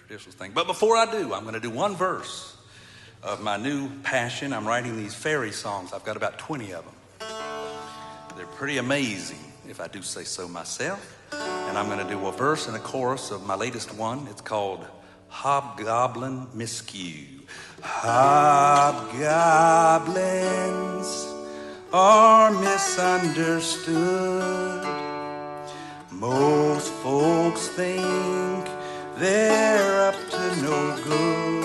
traditional thing. But before I do, I'm going to do one verse of my new passion. I'm writing these fairy songs. I've got about 20 of them. They're pretty amazing, if I do say so myself. And I'm going to do a verse and a chorus of my latest one. It's called Hob Goblin Misque. Hobgoblins are misunderstood. Most folks think they're up to no good.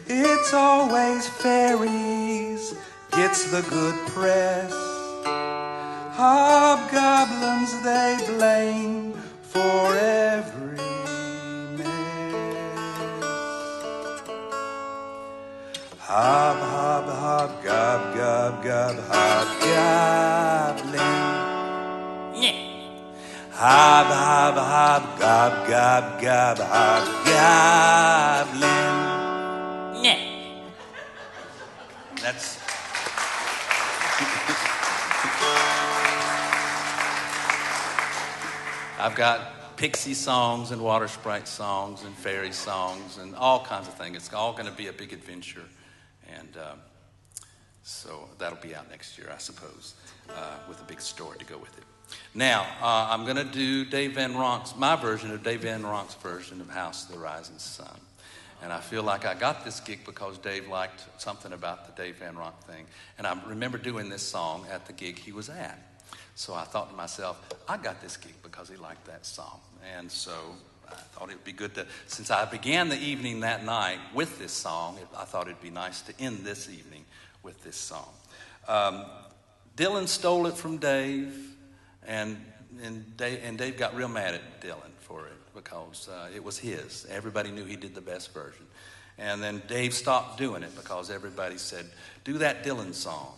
It's always fairies gets the good press. Hobgoblins they blame for every mess. Hob, hob, hob, gob, gob, gob, hobgoblin. Yeah. Hob, hob, hob, gob, gob, gob, hobgoblin. Yeah. That's... I've got pixie songs and water sprite songs and fairy songs and all kinds of things. It's all going to be a big adventure. And so that'll be out next year, I suppose, with a big story to go with it. Now, I'm going to do Dave Van Ronk's, my version of Dave Van Ronk's version of House of the Rising Sun. And I feel like I got this gig because Dave liked something about the Dave Van Ronk thing. And I remember doing this song at the gig he was at. So I thought to myself, I got this gig because he liked that song. And so I thought it would be good to, since I began the evening that night with this song, I thought it'd be nice to end this evening with this song. Dylan stole it from Dave, and Dave got real mad at Dylan for it because it was his. Everybody knew he did the best version. And then Dave stopped doing it because everybody said, do that Dylan song.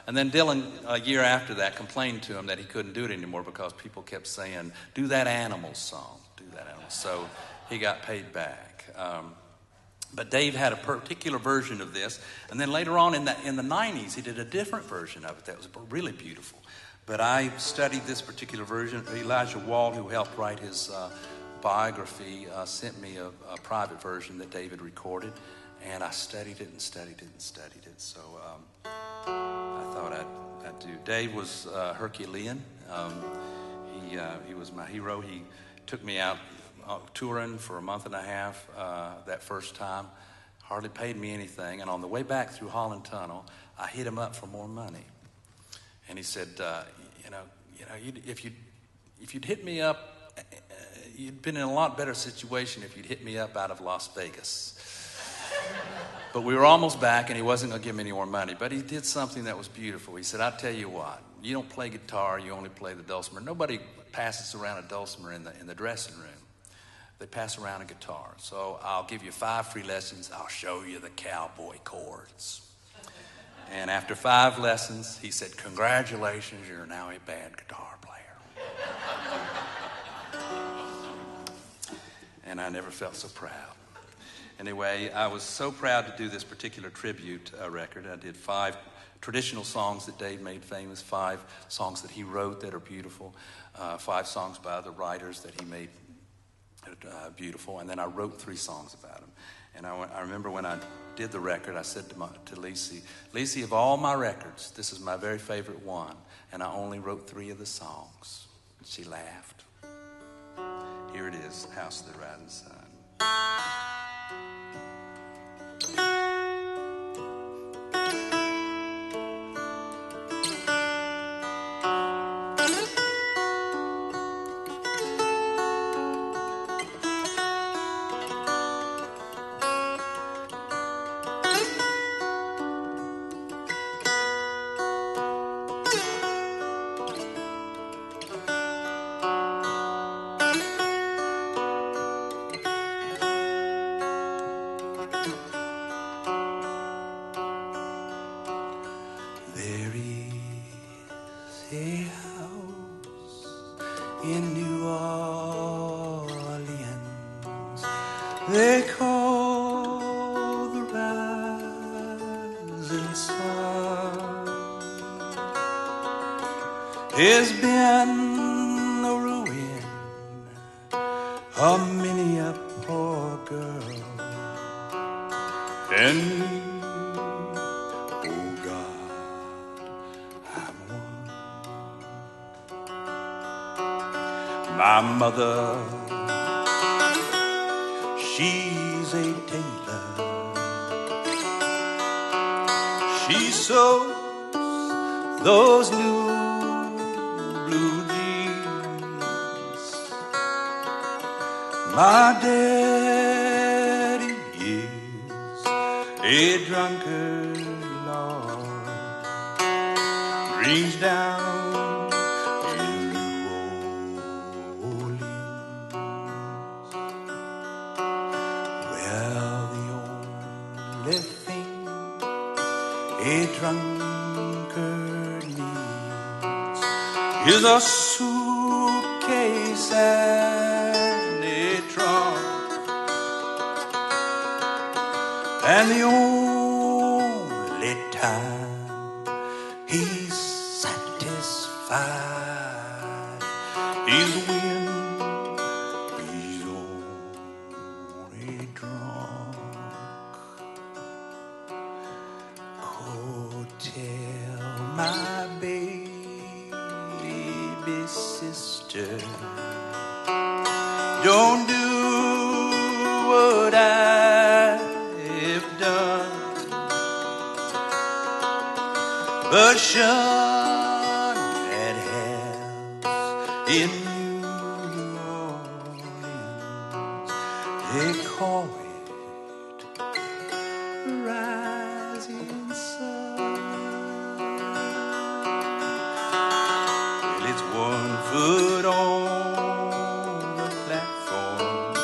And then Dylan, a year after that, complained to him that he couldn't do it anymore because people kept saying, do that Animals song, do that Animals. So he got paid back. But Dave had a particular version of this. And then later on in the 90s, he did a different version of it that was really beautiful. But I studied this particular version. Elijah Wald, who helped write his biography, sent me a private version that David recorded. And I studied it and studied it and studied it. So I thought I'd do. Dave was Herculean. He was my hero. He took me out touring for a month and a half that first time. Hardly paid me anything. And on the way back through Holland Tunnel, I hit him up for more money. And he said, if you'd hit me up, you'd been in a lot better situation if you'd hit me up out of Las Vegas. But we were almost back, and he wasn't going to give me any more money. But he did something that was beautiful. He said, I'll tell you what, you don't play guitar, you only play the dulcimer. Nobody passes around a dulcimer in the dressing room. They pass around a guitar. So I'll give you 5 free lessons. I'll show you the cowboy chords. And after 5 lessons, he said, congratulations, you're now a bad guitar player. And I never felt so proud. Anyway, I was so proud to do this particular tribute record. I did 5 traditional songs that Dave made famous, 5 songs that he wrote that are beautiful, 5 songs by other writers that he made beautiful, and then I wrote 3 songs about him. And I remember when I did the record, I said to Lacey, of all my records, this is my very favorite one, and I only wrote 3 of the songs. And she laughed. Here it is, House of the Rising Sun. In New Orleans, they call the rising sun. Has been many a poor girl and me. Oh God, I'm one. My mother, she's a tailor. She sews those new blue jeans. My daddy is a drunkard, Lord, brings down in New Orleans. Well, the only thing a drunkard needs is a suitcase and a trunk, and the only time he's satisfied is when he's only drunk. Oh, tell my baby sister, don't do what I've done, but shun that house in New Orleans. They call it rising sun. Well, it's 1 foot on the platform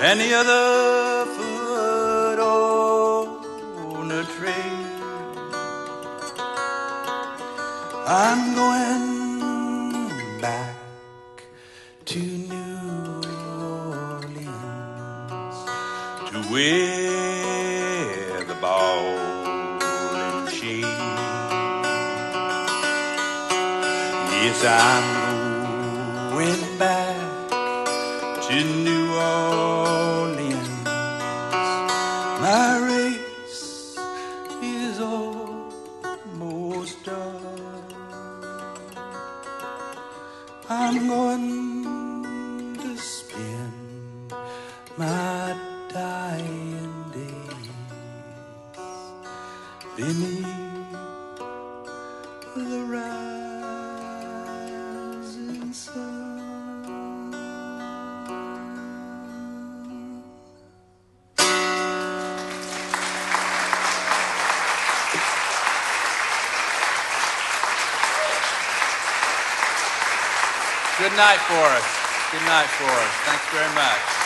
and the other foot on the train. I'm going back to New Orleans, to where the ball and chain. Yes, I'm going back to New Orleans. My race is almost done. I'm going to spend my dying days beneath the rising sun. Good night for us. Good night for us. Thanks very much.